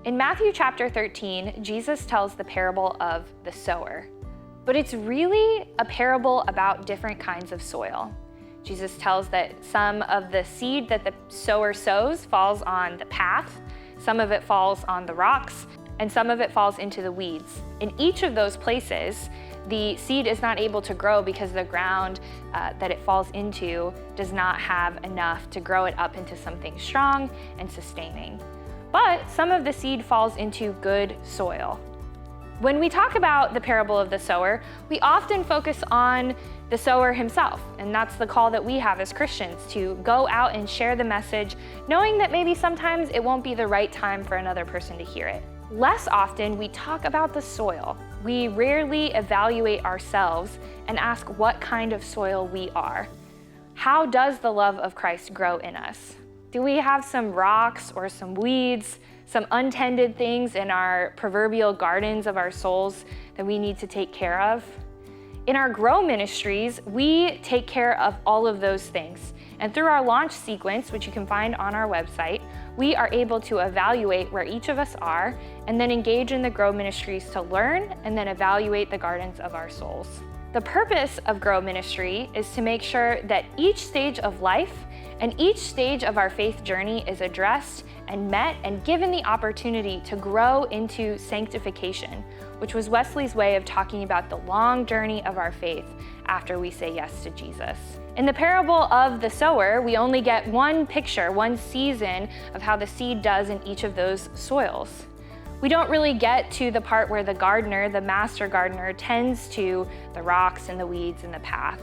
In Matthew chapter 13, Jesus tells the parable of the sower, but it's really a parable about different kinds of soil. Jesus tells that some of the seed that the sower sows falls on the path, some of it falls on the rocks, and some of it falls into the weeds. In each of those places, the seed is not able to grow because the ground that it falls into does not have enough to grow it up into something strong and sustaining. But some of the seed falls into good soil. When we talk about the parable of the sower, we often focus on the sower himself, and that's the call that we have as Christians, to go out and share the message, knowing that maybe sometimes it won't be the right time for another person to hear it. Less often, we talk about the soil. We rarely evaluate ourselves and ask what kind of soil we are. How does the love of Christ grow in us? Do we have some rocks or some weeds, some untended things in our proverbial gardens of our souls that we need to take care of? In our Grow ministries, we take care of all of those things. And through our launch sequence, which you can find on our website, we are able to evaluate where each of us are and then engage in the Grow ministries to learn and then evaluate the gardens of our souls. The purpose of Grow Ministry is to make sure that each stage of life and each stage of our faith journey is addressed and met and given the opportunity to grow into sanctification, which was Wesley's way of talking about the long journey of our faith after we say yes to Jesus. In the parable of the sower, we only get one picture, one season of how the seed does in each of those soils. We don't really get to the part where the gardener, the master gardener, tends to the rocks and the weeds and the path.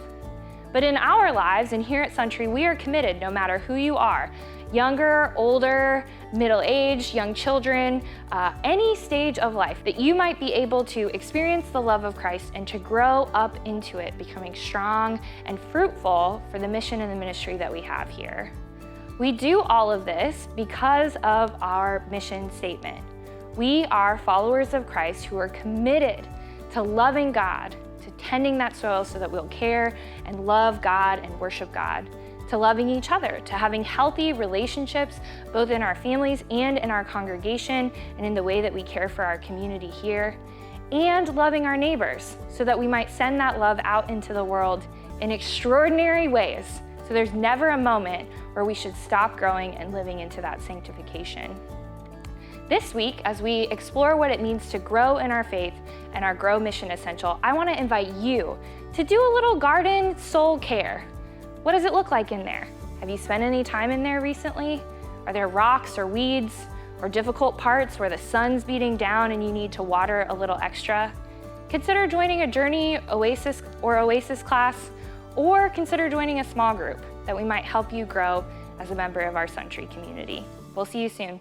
But in our lives and here at Suntree, we are committed, no matter who you are, younger, older, middle-aged, young children, any stage of life, that you might be able to experience the love of Christ and to grow up into it, becoming strong and fruitful for the mission and the ministry that we have here. We do all of this because of our mission statement. We are followers of Christ who are committed to loving God, to tending that soil so that we'll care and love God and worship God, to loving each other, to having healthy relationships both in our families and in our congregation and in the way that we care for our community here, and loving our neighbors so that we might send that love out into the world in extraordinary ways. So there's never a moment where we should stop growing and living into that sanctification. This week, as we explore what it means to grow in our faith and our Grow Mission Essential, I want to invite you to do a little garden soul care. What does it look like in there? Have you spent any time in there recently? Are there rocks or weeds or difficult parts where the sun's beating down and you need to water a little extra? Consider joining a Journey Oasis class, or consider joining a small group that we might help you grow as a member of our Suntree community. We'll see you soon.